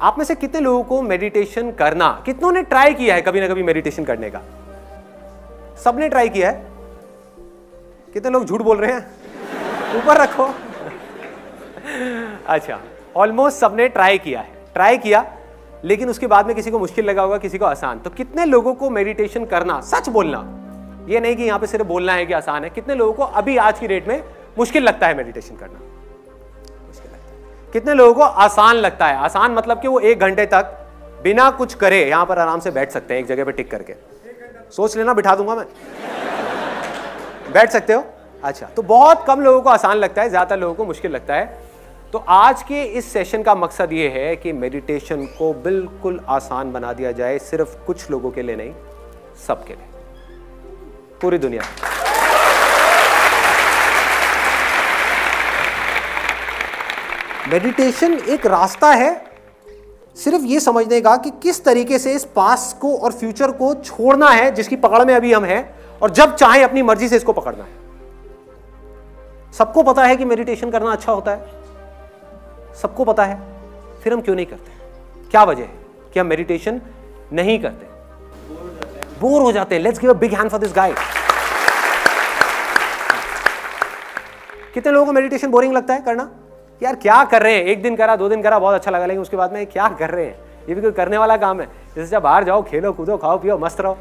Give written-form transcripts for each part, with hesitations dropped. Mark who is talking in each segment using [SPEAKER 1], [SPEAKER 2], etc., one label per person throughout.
[SPEAKER 1] आप में से कितने लोगों को मेडिटेशन करना, कितनों ने ट्राई किया है कभी ना कभी मेडिटेशन करने का? सबने ट्राई किया है? कितने लोग झूठ बोल रहे हैं? ऊपर रखो। अच्छा, ऑलमोस्ट सबने ट्राई किया है, ट्राई किया, लेकिन उसके बाद में किसी को मुश्किल लगा होगा, किसी को आसान। तो कितने लोगों को मेडिटेशन करना, सच बोलना, ये नहीं कि यहां पे सिर्फ बोलना है कि आसान है, कितने लोगों को अभी आज की डेट में मुश्किल लगता है मेडिटेशन करना? मुश्किल लगता है। कितने लोगों को आसान लगता है? आसान मतलब कि वो 1 घंटे तक बिना कुछ करे यहां पर आराम से बैठ सकते हैं, एक जगह पे टिक करके। सोच लेना, बिठा दूंगा मैं। बैठ सकते हो? अच्छा, तो बहुत कम लोगों को आसान लगता है, ज्यादातर लोगों को मुश्किल लगता है। तो आज के इस सेशन का मकसद ये है कि मेडिटेशन को बिल्कुल आसान बना दिया जाए, सिर्फ कुछ लोगों के लिए नहीं, सबके लिए, पूरी दुनिया। मेडिटेशन एक रास्ता है सिर्फ ये समझने का कि किस तरीके से इस पास्ट को और फ्यूचर को छोड़ना है जिसकी पकड़ में अभी हम हैं, और जब चाहे अपनी मर्जी से इसको पकड़ना है। सबको पता है कि मेडिटेशन करना अच्छा होता है, सबको पता है, फिर हम क्यों नहीं करते? क्या वजह है कि हम मेडिटेशन नहीं करते? बोर हो जाते हैं। Let's give a big hand for this guy. कितने लोगों को मेडिटेशन बोरिंग लगता है करना? यार क्या कर रहे हैं, 1 दिन करा, 2 दिन करा, बहुत अच्छा लगा, लेकिन उसके बाद में क्या कर रहे हैं? ये भी कोई करने वाला काम है? जैसे जब बाहर जाओ, खेलो कूदो, खाओ पियो, मस्त रहो।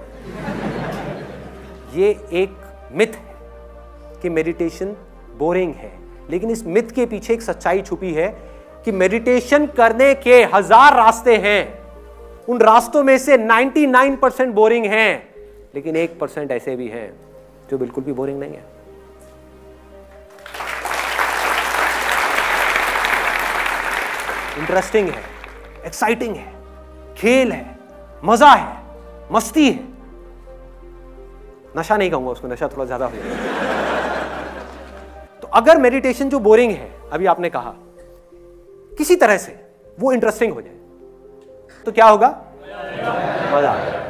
[SPEAKER 1] ये एक मिथ है कि मेडिटेशन बोरिंग है, लेकिन इस मिथ के पीछे एक सच्चाई छुपी है कि मेडिटेशन करने के 1000 रास्ते हैं, उन रास्तों में से 99% बोरिंग हैं, लेकिन 1% ऐसे भी हैं जो बिल्कुल भी बोरिंग नहीं है। इंटरेस्टिंग है, एक्साइटिंग है, खेल है, मजा है, मस्ती है। नशा नहीं कहूंगा उसको, नशा थोड़ा ज्यादा हो जाएगा। तो अगर मेडिटेशन जो बोरिंग है, अभी आपने कहा, किसी तरह से वो इंटरेस्टिंग हो जाए तो क्या होगा? मजा आएगा।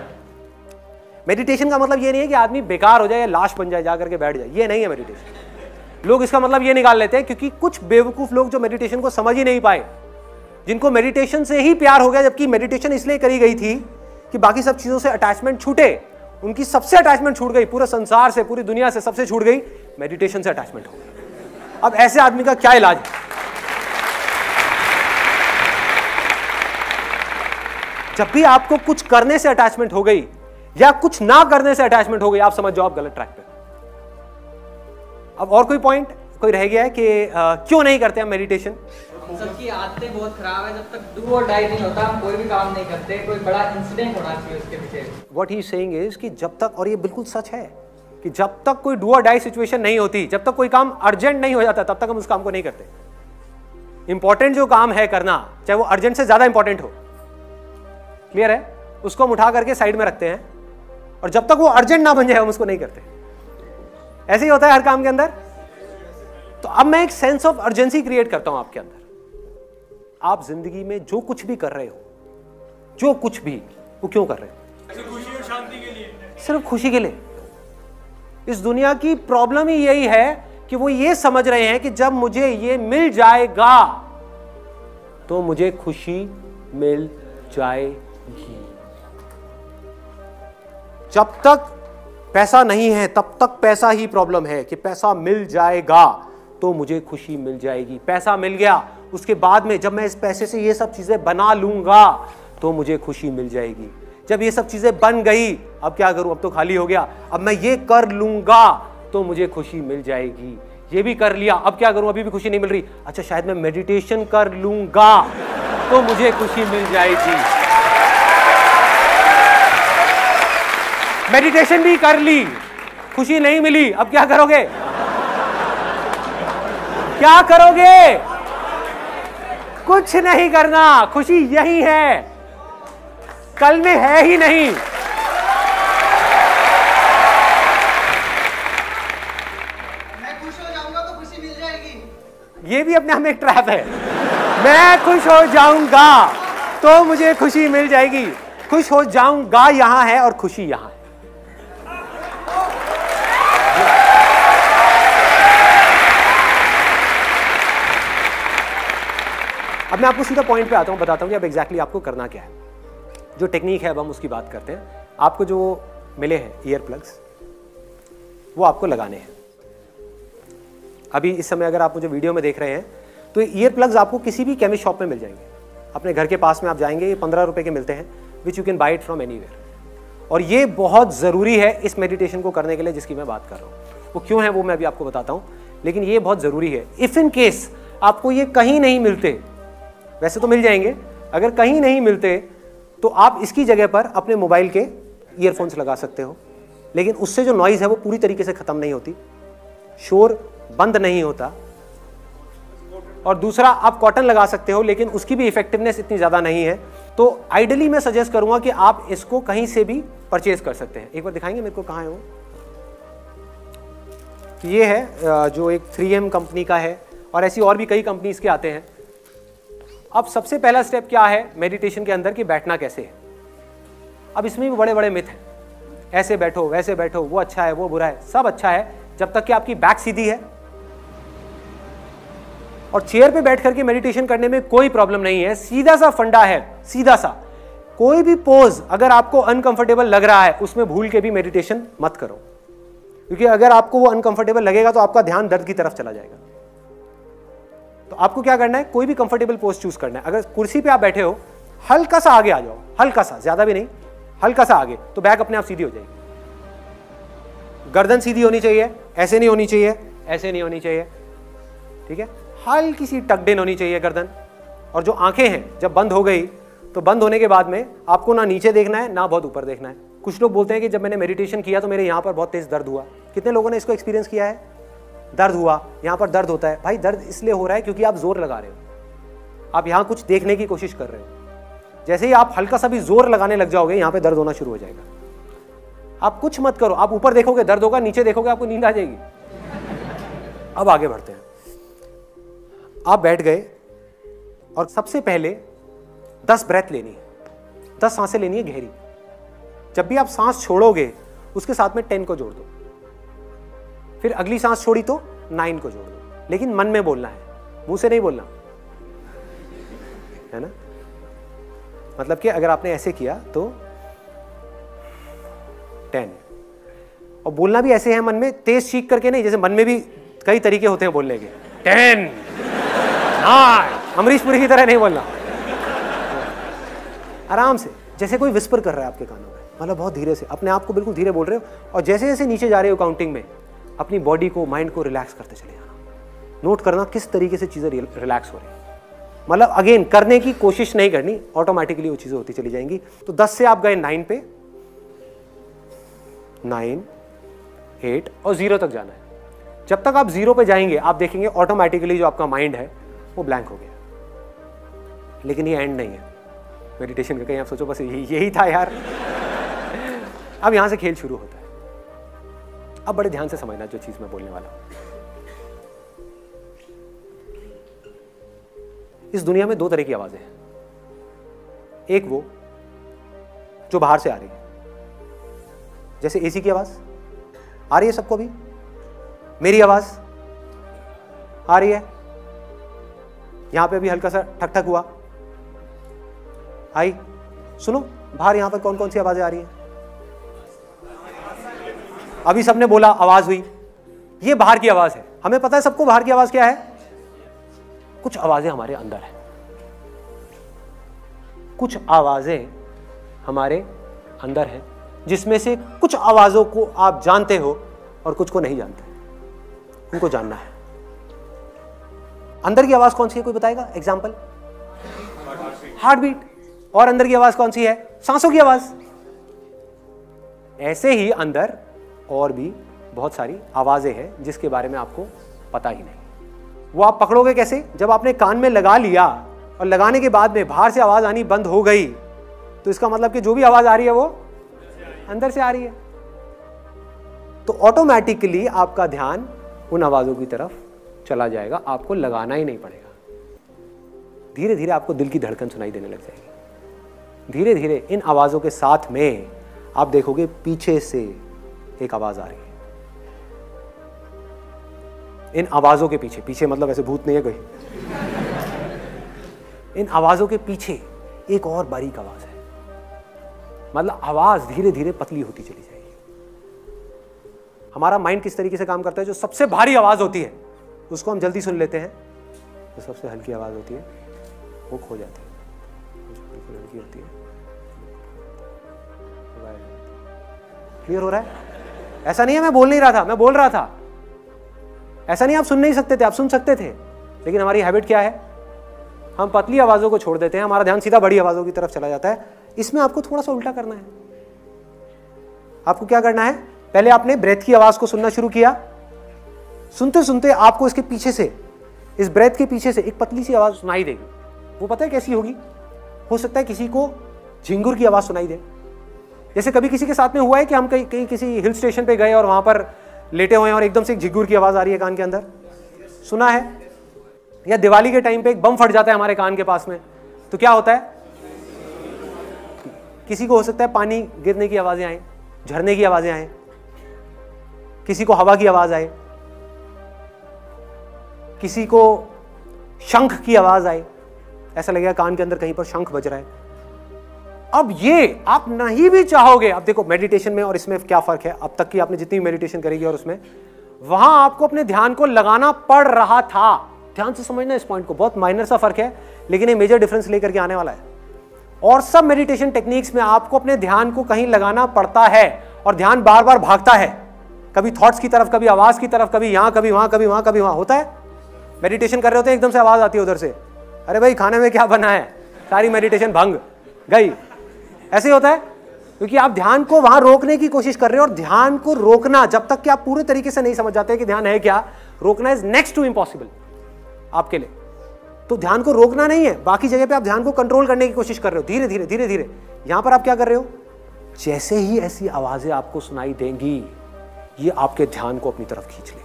[SPEAKER 1] मेडिटेशन का मतलब ये नहीं है कि आदमी बेकार हो जाए या लाश बन जाए, जाकर के बैठ जाए, ये नहीं है मेडिटेशन। लोग इसका मतलब ये निकाल लेते हैं, क्योंकि कुछ बेवकूफ लोग जो मेडिटेशन को समझ ही नहीं पाए, जिनको मेडिटेशन से ही प्यार हो गया, जबकि मेडिटेशन इसलिए करी गई थी कि बाकी सब चीजों से अटैचमेंट छूटे, उनकी सबसे अटैचमेंट छूट गई, पूरे संसार से, पूरी दुनिया से सबसे छूट गई, मेडिटेशन से अटैचमेंट हो गई। अब ऐसे आदमी का क्या इलाज है? जब भी आपको कुछ करने से अटैचमेंट हो गई या कुछ ना करने से अटैचमेंट हो गई, आप समझ जाओ आप गलत ट्रैक पे। अब और कोई पॉइंट कोई रह गया है कि क्यों नहीं करते हम मेडिटेशन?
[SPEAKER 2] सबकी आदतें बहुत खराब है। जब तक डू और डाई नहीं होता हम कोई भी काम नहीं करते। कोई बड़ा इंसिडेंट होना चाहिए उसके पीछे।
[SPEAKER 1] व्हाट ही सेइंग इज कि जब तक, और ये बिल्कुल सच है, कि जब तक कोई डू और डाई सिचुएशन नहीं होती, जब तक कोई काम अर्जेंट नहीं हो जाता, तब तक हम उस काम को नहीं करते। इंपॉर्टेंट जो काम है करना, चाहे वो अर्जेंट से ज्यादा इंपॉर्टेंट हो, क्लियर है, उसको हम उठा करके साइड में रखते हैं, और जब तक वो अर्जेंट ना बन जाए हम उसको नहीं करते। ऐसे ही होता है हर काम के अंदर। तो अब मैं एक सेंस ऑफ अर्जेंसी क्रिएट करता हूं आपके अंदर। आप जिंदगी में जो कुछ भी कर रहे हो, जो कुछ भी, वो क्यों कर रहे हो?
[SPEAKER 3] खुशी और शांति के लिए,
[SPEAKER 1] सिर्फ खुशी के लिए। इस दुनिया की प्रॉब्लम ही यही है कि वो ये समझ रहे हैं कि जब मुझे ये मिल जाएगा तो मुझे खुशी मिल जाएगी। जब तक पैसा नहीं है तब तक पैसा ही प्रॉब्लम है कि पैसा मिल जाएगा तो मुझे खुशी मिल जाएगी। पैसा मिल गया, उसके बाद में जब मैं इस पैसे से ये सब चीजें बना लूंगा तो मुझे खुशी मिल जाएगी। जब ये सब चीजें बन गई, अब क्या करूं, अब तो खाली हो गया, अब मैं ये कर लूंगा तो मुझे खुशी मिल जाएगी। ये भी कर लिया, अब क्या करूं, अभी भी खुशी नहीं मिल रही, अच्छा शायद मैं मेडिटेशन कर लूंगा तो मुझे खुशी मिल जाएगी। मेडिटेशन भी कर ली, खुशी नहीं मिली, अब क्या करोगे? क्या करोगे? कुछ नहीं करना। खुशी यही है, कल में है ही नहीं।
[SPEAKER 2] मैं खुश हो जाऊंगा तो खुशी मिल जाएगी।
[SPEAKER 1] ये भी अपने आप में एक ट्रैप है। मैं खुश हो जाऊंगा तो मुझे खुशी मिल जाएगी। खुश हो जाऊंगा यहां है और खुशी यहां है। अब मैं आपको सीधा पॉइंट पे आता हूँ, बताता हूँ कि अब एग्जैक्टली आपको करना क्या है। जो टेक्निक है अब हम उसकी बात करते हैं। आपको जो मिले हैं ईयर प्लग्स वो आपको लगाने हैं। अभी इस समय अगर आप मुझे वीडियो में देख रहे हैं तो ईयर प्लग्स आपको किसी भी केमिस्ट शॉप में मिल जाएंगे। अपने घर के पास में आप जाएंगे, ये 15 रुपए के मिलते हैं, which you can buy it from anywhere. और ये बहुत ज़रूरी है इस मेडिटेशन को करने के लिए जिसकी मैं बात कर रहा हूँ। वो क्यों है वो मैं अभी आपको बताता हूँ, लेकिन ये बहुत ज़रूरी है। इफ़ इन केस आपको ये कहीं नहीं मिलते, वैसे तो मिल जाएंगे, अगर कहीं नहीं मिलते तो आप इसकी जगह पर अपने मोबाइल के ईयरफोन्स लगा सकते हो, लेकिन उससे जो नॉइज़ है वो पूरी तरीके से ख़त्म नहीं होती, शोर बंद नहीं होता। और दूसरा, आप कॉटन लगा सकते हो, लेकिन उसकी भी इफेक्टिवनेस इतनी ज़्यादा नहीं है। तो आइडियली मैं सजेस्ट करूंगा कि आप इसको कहीं से भी परचेज कर सकते हैं। एक बार दिखाएंगे मेरे को कहाँ है वो? ये है जो एक 3M कंपनी का है, और ऐसी और भी कई कंपनीज के आते हैं। अब सबसे पहला स्टेप क्या है मेडिटेशन के अंदर कि बैठना कैसे है। अब इसमें भी बड़े बड़े मिथ हैं, ऐसे बैठो वैसे बैठो, वो अच्छा है वो बुरा है। सब अच्छा है जब तक कि आपकी बैक सीधी है और चेयर पे बैठ करके मेडिटेशन करने में कोई प्रॉब्लम नहीं है। सीधा सा फंडा है, सीधा सा। कोई भी पोज अगर आपको अनकंफर्टेबल लग रहा है उसमें भूल के भी मेडिटेशन मत करो, क्योंकि अगर आपको वो अनकंफर्टेबल लगेगा तो आपका ध्यान दर्द की तरफ चला जाएगा। तो आपको क्या करना है, कोई भी कंफर्टेबल पोज चूज करना है। अगर कुर्सी पे आप बैठे हो, हल्का सा आगे आ जाओ, हल्का सा, ज्यादा भी नहीं, हल्का सा आगे, तो बैक अपने आप सीधी हो जाएगी। गर्दन सीधी होनी चाहिए, ऐसे नहीं होनी चाहिए, ऐसे नहीं होनी चाहिए, ठीक है। हल्की सी टक्ड इन होनी चाहिए गर्दन। और जो आंखें हैं जब बंद हो गई तो बंद होने के बाद में आपको ना नीचे देखना है ना बहुत ऊपर देखना है। कुछ लोग बोलते हैं कि जब मैंने मेडिटेशन किया तो मेरे यहाँ पर बहुत तेज दर्द हुआ। कितने लोगों ने इसको एक्सपीरियंस किया है? दर्द हुआ, यहाँ पर दर्द होता है। भाई दर्द इसलिए हो रहा है क्योंकि आप जोर लगा रहे हो, आप यहाँ कुछ देखने की कोशिश कर रहे हो। जैसे ही आप हल्का सा भी जोर लगाने लग जाओगे यहाँ पे दर्द होना शुरू हो जाएगा। आप कुछ मत करो, आप ऊपर देखोगे दर्द होगा, नीचे देखोगे आपको नींद आ जाएगी। अब आगे बढ़ते हैं। आप बैठ गए और सबसे पहले 10 ब्रेथ लेनी है, 10 सांसें लेनी है गहरी। जब भी आप सांस छोड़ोगे उसके साथ में 10 को जोड़ दो, फिर अगली सांस छोड़ी तो 9 को जोड़ दो, लेकिन मन में बोलना है, मुंह से नहीं बोलना है ना। मतलब कि अगर आपने ऐसे किया तो 10, और बोलना भी ऐसे है मन में, तेज चीख करके नहीं। जैसे मन में भी कई तरीके होते हैं बोलने के, 10 9, अमरीश पुरी की तरह नहीं बोलना, आराम से, जैसे कोई विस्पर कर रहा है आपके कानों में, मतलब बहुत धीरे से, अपने आप को बिल्कुल धीरे बोल रहे हो। और जैसे जैसे नीचे जा रहे हो काउंटिंग में, अपनी बॉडी को, माइंड को रिलैक्स करते चले जाना। नोट करना किस तरीके से चीजें रिलैक्स हो रही है। मतलब अगेन करने की कोशिश नहीं करनी, ऑटोमेटिकली वो चीजें होती चली जाएंगी। तो 10 से आप गए 9 पे, 9, 8 और 0 तक जाना है। जब तक आप 0 पे जाएंगे आप देखेंगे ऑटोमेटिकली जो आपका माइंड है वो ब्लैंक हो गया। लेकिन ये एंड नहीं है मेडिटेशन का। कहीं आप सोचो बस यही था यार। अब यहां से खेल शुरू होता है। अब बड़े ध्यान से समझना जो चीज मैं बोलने वाला हूं। इस दुनिया में 2 तरह की आवाजें हैं। एक वो जो बाहर से आ रही है, जैसे एसी की आवाज आ रही है सबको, भी मेरी आवाज आ रही है, यहां पे भी हल्का सा ठक ठक हुआ, आई। सुनो बाहर यहां पर कौन कौन सी आवाजें आ रही हैं? अभी सबने बोला आवाज हुई, ये बाहर की आवाज है। हमें पता है सबको बाहर की आवाज क्या है। कुछ आवाजें हमारे अंदर है, कुछ आवाजें हमारे अंदर है, जिसमें से कुछ आवाजों को आप जानते हो और कुछ को नहीं जानते। उनको जानना है। अंदर की आवाज कौन सी है, कोई बताएगा? Example, heartbeat. और अंदर की आवाज कौन सी है? सांसों की आवाज। ऐसे ही अंदर और भी बहुत सारी आवाजें हैं जिसके बारे में आपको पता ही नहीं। वो आप पकड़ोगे कैसे? जब आपने कान में लगा लिया और लगाने के बाद में बाहर से आवाज आनी बंद हो गई, तो इसका मतलब कि जो भी आवाज आ रही है वो अंदर से आ रही है। तो ऑटोमेटिकली आपका ध्यान उन आवाजों की तरफ चला जाएगा, आपको लगाना ही नहीं पड़ेगा। धीरे धीरे आपको दिल की धड़कन सुनाई देने लग जाएगी। धीरे धीरे इन आवाजों के साथ में आप देखोगे पीछे से एक आवाज आ रही है। इन आवाजों के पीछे, पीछे मतलब ऐसे भूत नहीं है कोई, इन आवाजों के पीछे एक और बारीक आवाज है, मतलब आवाज धीरे धीरे पतली होती चली जाएगी। हमारा माइंड किस तरीके से काम करता है, जो सबसे भारी आवाज होती है उसको हम जल्दी सुन लेते हैं, जो सबसे हल्की आवाज होती है वो खो जाती है, हल्की होती है। क्लियर हो रहा है? ऐसा नहीं है मैं बोल नहीं रहा था, मैं बोल रहा था। ऐसा नहीं आप सुन नहीं सकते थे, आप सुन सकते थे, लेकिन हमारी हैबिट क्या है, हम पतली आवाजों को छोड़ देते हैं, हमारा ध्यान सीधा बड़ी आवाजों की तरफ चला जाता है। इसमें आपको थोड़ा सा उल्टा करना है। आपको क्या करना है, पहले आपने ब्रेथ की आवाज को सुनना शुरू किया, सुनते सुनते आपको इसके पीछे से, इस ब्रेथ के पीछे से एक पतली सी आवाज सुनाई देगी। वो पता है कैसी होगी? हो सकता है किसी को झिंगुर की आवाज सुनाई दे। जैसे कभी किसी के साथ में हुआ है कि हम कहीं किसी हिल स्टेशन पे गए और वहां पर लेटे हुए हैं और एकदम से एक झिंगुर की आवाज आ रही है कान के अंदर, सुना है? या दिवाली के टाइम पे एक बम फट जाता है हमारे कान के पास में, तो क्या होता है? किसी को हो सकता है पानी गिरने की आवाजें आए, झरने की आवाजें आए, किसी को हवा की आवाज आए, किसी को शंख की आवाज आए, ऐसा लगेगा कान के अंदर कहीं पर शंख बज रहा है। अब ये आप नहीं भी चाहोगे, अब देखो मेडिटेशन में और इसमें क्या फर्क है, अब तक की आपने जितनी मेडिटेशन करेगी और उसमें, वहां आपको अपने ध्यान को लगाना पड़ रहा था। ध्यान से समझना इस पॉइंट को, बहुत माइनर सा फर्क है लेकिन ये मेजर डिफरेंस लेकर के आने वाला है। और सब मेडिटेशन टेक्निक्स में आपको अपने ध्यान को कहीं लगाना पड़ता है और ध्यान बार बार भागता है, कभी थॉट्स की तरफ, कभी आवाज की तरफ, कभी यहां कभी वहां, कभी वहां कभी वहां होता है। मेडिटेशन कर रहे होते हैं, एकदम से आवाज आती है उधर से, अरे भाई खाने में क्या बना है, सारी मेडिटेशन भंग गई। ऐसे होता है क्योंकि आप ध्यान को वहां रोकने की कोशिश कर रहे हो, और ध्यान को रोकना जब तक कि आप पूरे तरीके से नहीं समझ जाते कि ध्यान है क्या, रोकना इज नेक्स्ट टू इम्पॉसिबल आपके लिए। तो ध्यान को रोकना नहीं है, बाकी जगह पे आप ध्यान को कंट्रोल करने की कोशिश कर रहे हो, धीरे धीरे धीरे धीरे। यहां पर आप क्या कर रहे हो, जैसे ही ऐसी आवाजें आपको सुनाई देंगी, ये आपके ध्यान को अपनी तरफ खींच लेगी।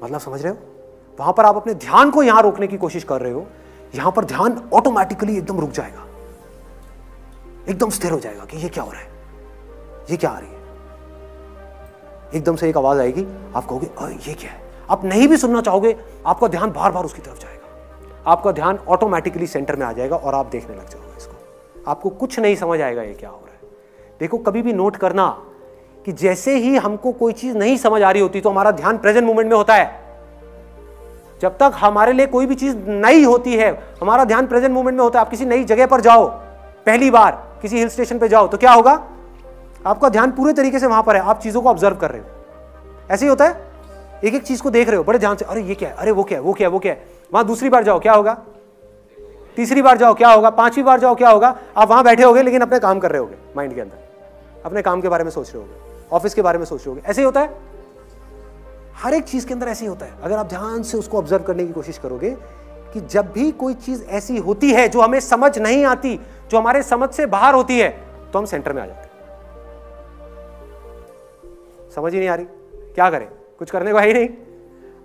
[SPEAKER 1] मतलब समझ रहे हो? वहां पर आप अपने ध्यान को यहां रोकने की कोशिश कर रहे हो, यहां पर ध्यान ऑटोमेटिकली एकदम रुक जाएगा, एकदम स्थिर हो जाएगा कि ये क्या हो रहा है, ये क्या आ रही है। एकदम से एक आवाज आएगी, आप कहोगे ये क्या है। आप नहीं भी सुनना चाहोगे, आपका ध्यान बार बार उसकी तरफ जाएगा, आपका ध्यान ऑटोमेटिकली सेंटर में आ जाएगा और आप देखने लग जाओगे इसको। आपको कुछ नहीं समझ आएगा ये क्या हो रहा है। देखो कभी भी नोट करना कि जैसे ही हमको कोई चीज नहीं समझ आ रही होती तो हमारा ध्यान प्रेजेंट मोमेंट में होता है। जब तक हमारे लिए कोई भी चीज नई होती है, हमारा ध्यान प्रेजेंट मोमेंट में होता है। आप किसी नई जगह पर जाओ, पहली बार किसी हिल स्टेशन पे जाओ, तो क्या होगा, आपका ध्यान पूरे तरीके से वहां पर है, आप चीजों को ऑब्जर्व कर रहे हो। ऐसे ही होता है, एक एक चीज को देख रहे हो बड़े ध्यान से, अरे ये क्या है, अरे वो क्या है, वो क्या है, वो क्या है। वहां दूसरी बार जाओ क्या होगा, तीसरी बार जाओ क्या होगा, पांचवी बार जाओ क्या होगा, आप वहां बैठे होगे लेकिन अपने काम कर रहे होगे, माइंड के अंदर अपने काम के बारे में सोच रहे होगे, ऑफिस के बारे में सोच रहे होगे। ऐसे ही होता है, हर एक चीज के अंदर ऐसे ही होता है। अगर आप ध्यान से उसको ऑब्जर्व करने की कोशिश करोगे कि जब भी कोई चीज ऐसी होती है जो हमें समझ नहीं आती, जो हमारे समझ से बाहर होती है, तो हम सेंटर में आ जाते हैं। समझ ही नहीं आ रही, क्या करें, कुछ करने को है ही नहीं।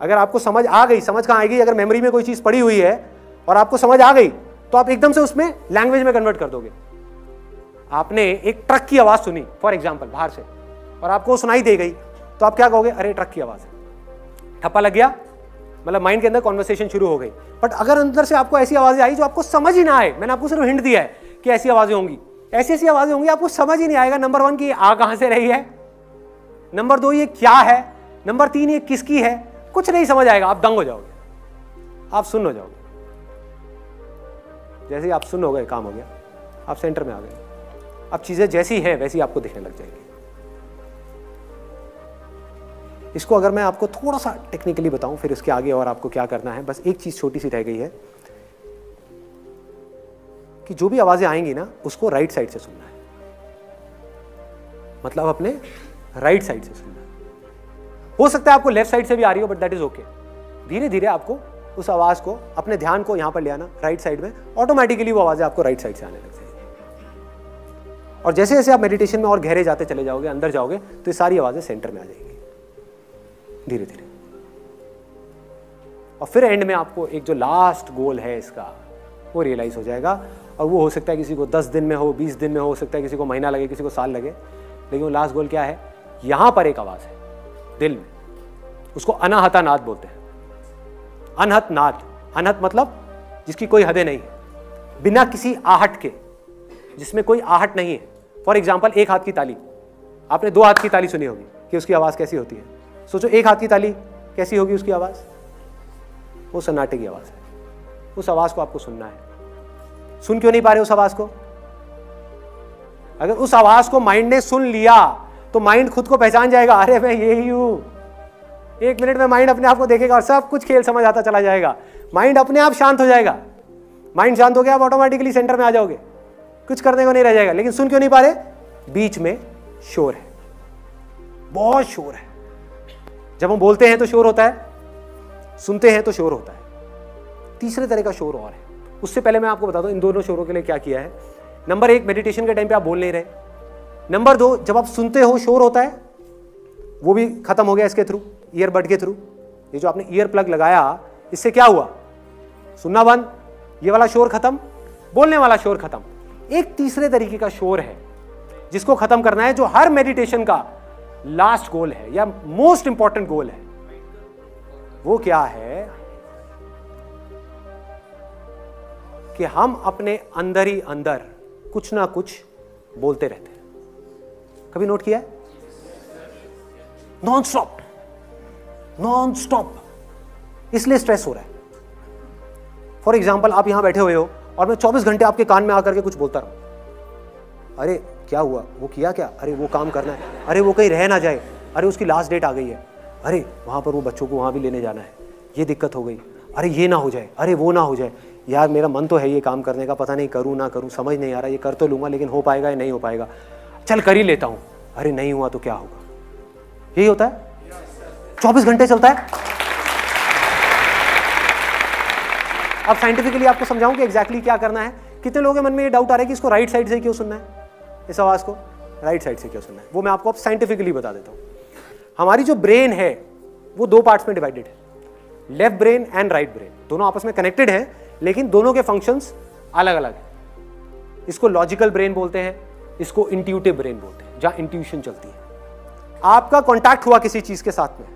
[SPEAKER 1] अगर आपको समझ आ गई, समझ कहां आएगी, अगर मेमोरी में कोई चीज पड़ी हुई है और आपको समझ आ गई तो आप एकदम से उसमें लैंग्वेज में कन्वर्ट कर दोगे। आपने एक ट्रक की आवाज सुनी फॉर एग्जाम्पल बाहर से, और आपको सुनाई दे गई, तो आप क्या कहोगे, अरे ट्रक की आवाज है, ठप्पा लग गया, मतलब माइंड के अंदर कॉन्वर्सेशन शुरू हो गई। बट अगर अंदर से आपको ऐसी आवाजें आई जो आपको समझ ही ना आए, मैंने आपको सिर्फ हिंट दिया है कि ऐसी आवाजें होंगी, ऐसी ऐसी आवाजें होंगी, आपको समझ ही नहीं आएगा। नंबर 1 की आ कहां से रही है, नंबर 2 ये क्या है, नंबर 3 ये किसकी है, कुछ नहीं समझ आएगा, आप दंग हो जाओगे, आप सुन्न हो जाओगे। जैसे ही आप सुन्न हो गए, काम हो गया, आप सेंटर में आ गए। अब चीजें जैसी हैं वैसी आपको दिखने लग जाएगी। इसको अगर मैं आपको थोड़ा सा टेक्निकली बताऊं, फिर इसके आगे और आपको क्या करना है, बस एक चीज छोटी सी रह गई है कि जो भी आवाजें आएंगी ना, उसको राइट साइड से सुनना है, मतलब अपने राइट साइड से सुनना है। हो सकता है आपको लेफ्ट साइड से भी आ रही हो, बट दैट इज ओके। धीरे धीरे आपको उस आवाज को, अपने ध्यान को यहां पर ले आना, राइट साइड में, ऑटोमेटिकली वो आवाजें आपको राइट साइड से आने लग जाएगी। और जैसे जैसे आप मेडिटेशन में और गहरे जाते चले जाओगे, अंदर जाओगे, तो ये सारी आवाजें सेंटर में आ जाएंगी धीरे धीरे। और फिर एंड में आपको एक जो लास्ट गोल है इसका, वो रियलाइज हो जाएगा। और वो हो सकता है किसी को 10 दिन में हो, 20 दिन में हो सकता है किसी को महीना लगे, किसी को साल लगे, लेकिन वो लास्ट गोल क्या है, यहां पर एक आवाज है दिल में, उसको अनाहता नाद बोलते हैं। अनहत नाद, अनहत मतलब जिसकी कोई हदें नहीं है, बिना किसी आहट के, जिसमें कोई आहट नहीं है। फॉर एग्जाम्पल एक हाथ की ताली, आपने दो हाथ की ताली सुनी होगी कि उसकी आवाज कैसी होती है। सोचो एक हाथ की ताली कैसी होगी उसकी आवाज, वो सन्नाटे की आवाज है। उस आवाज को आपको सुनना है। सुन क्यों नहीं पा रहे उस आवाज को? अगर उस आवाज को माइंड ने सुन लिया तो माइंड खुद को पहचान जाएगा, अरे मैं यही हूं। 1 मिनट में माइंड अपने आप को देखेगा और सब कुछ खेल समझ आता चला जाएगा। माइंड अपने आप शांत हो जाएगा। माइंड शांत हो गया, आप ऑटोमेटिकली सेंटर में आ जाओगे, कुछ करने को नहीं रह जाएगा। लेकिन सुन क्यों नहीं पा रहे? बीच में शोर है, बहुत शोर है। जब हम बोलते हैं तो शोर होता है, सुनते हैं तो शोर होता है। तीसरे तरह का शोर और है। उससे पहले मैं आपको बता दूं इन दोनों शोरों के लिए क्या किया है। नंबर 1, मेडिटेशन के टाइम पे आप बोल नहीं रहे। नंबर 2, जब आप सुनते हो शोर होता है, वो भी खत्म हो गया इसके थ्रू, ईयरबड के थ्रू। ये जो आपने ईयर प्लग लगाया, इससे क्या हुआ? सुनना बंद, ये वाला शोर खत्म, बोलने वाला शोर खत्म। एक तीसरे तरीके का शोर है जिसको खत्म करना है, जो हर मेडिटेशन का लास्ट गोल है या मोस्ट इंपॉर्टेंट गोल है। वो क्या है कि हम अपने अंदर ही अंदर कुछ ना कुछ बोलते रहते हैं। कभी नोट किया है? Non stop, non stop. इसलिए स्ट्रेस हो रहा है। फॉर एग्जाम्पल, आप यहां बैठे हुए हो और मैं 24 घंटे आपके कान में आकर के कुछ बोलता रहूं, अरे क्या हुआ, वो किया क्या, अरे वो काम करना है, अरे वो कहीं रह ना जाए, अरे उसकी लास्ट डेट आ गई है, अरे वहां पर वो बच्चों को वहां भी लेने जाना है, ये दिक्कत हो गई, अरे ये ना हो जाए, अरे वो ना हो जाए, यार मेरा मन तो है ये काम करने का, पता नहीं करूँ ना करूँ, समझ नहीं आ रहा, ये कर तो लूँगा लेकिन हो पाएगा या नहीं हो पाएगा, चल कर ही लेता हूँ, अरे नहीं हुआ तो क्या होगा। यही होता है, 24 घंटे चलता है। अब साइंटिफिकली आपको समझाऊं कि एग्जैक्टली क्या करना है। कितने लोगों के मन में ये डाउट आ रहा है कि इसको राइट साइड से क्यों सुनना है, इस आवाज़ को राइट साइड से क्यों सुनना है। वो मैं आपको अब साइंटिफिकली बता देता हूँ। हमारी जो ब्रेन है वो 2 पार्ट्स में डिवाइडेड है, left brain and right brain. दोनों आपस में कनेक्टेड हैं लेकिन दोनों के फंक्शंस अलग अलग हैं। इसको लॉजिकल ब्रेन बोलते हैं, इसको इंट्यूटिव ब्रेन बोलते हैं, जहां इंट्यूशन चलती है। आपका कॉन्टैक्ट हुआ किसी चीज के साथ में,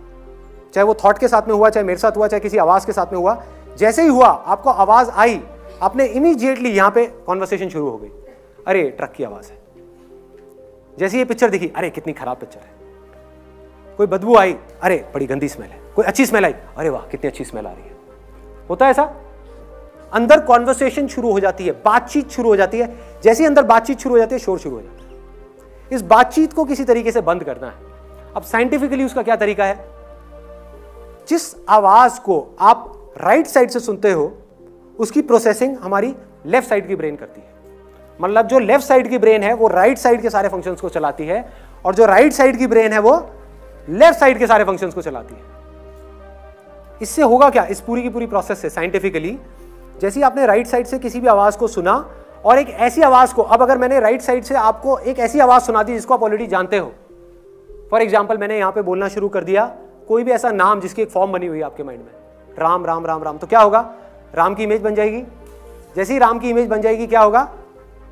[SPEAKER 1] चाहे वो थॉट के साथ में हुआ, चाहे मेरे साथ हुआ, चाहे किसी आवाज के साथ में हुआ, जैसे ही हुआ आपको आवाज आई, आपने इमीडिएटली यहां पे कॉन्वर्सेशन शुरू हो गई, अरे ट्रक की आवाज है। जैसे ये पिक्चर दिखी, अरे कितनी खराब पिक्चर है। कोई बदबू आई, अरे बड़ी गंदी स्मेल है। कोई अच्छी स्मेल आई, अरे वाह कितनी अच्छी स्मेल आ रही है। होता है ऐसा, अंदर कॉन्वर्सेशन शुरू हो जाती है, बातचीत शुरू हो जाती है। जैसे ही अंदर बातचीत शुरू हो जाती है, शोर शुरू हो जाता है। इस बातचीत को किसी तरीके से बंद करना है। अब साइंटिफिकली उसका क्या तरीका है? जिस आवाज को आप राइट साइड से सुनते हो उसकी प्रोसेसिंग हमारी लेफ्ट साइड की ब्रेन करती है। मतलब जो लेफ्ट साइड की ब्रेन है वो राइट साइड के सारे फंक्शंस को चलाती है, और जो राइट साइड की ब्रेन है वो लेफ्ट साइड के सारे फंक्शंस को चलाती है। इससे होगा क्या, इस पूरी की पूरी प्रोसेस से साइंटिफिकली, जैसे ही आपने राइट साइड से किसी भी आवाज को सुना और एक ऐसी आवाज को, अब अगर मैंने राइट साइड से आपको एक ऐसी आवाज सुना दी जिसको आप ऑलरेडी जानते हो, फॉर एग्जाम्पल मैंने यहां पे बोलना शुरू कर दिया कोई भी ऐसा नाम जिसकी एक फॉर्म बनी हुई है आपके माइंड में, राम राम राम राम, तो क्या होगा, राम की इमेज बन जाएगी। जैसे ही राम की इमेज बन जाएगी क्या होगा,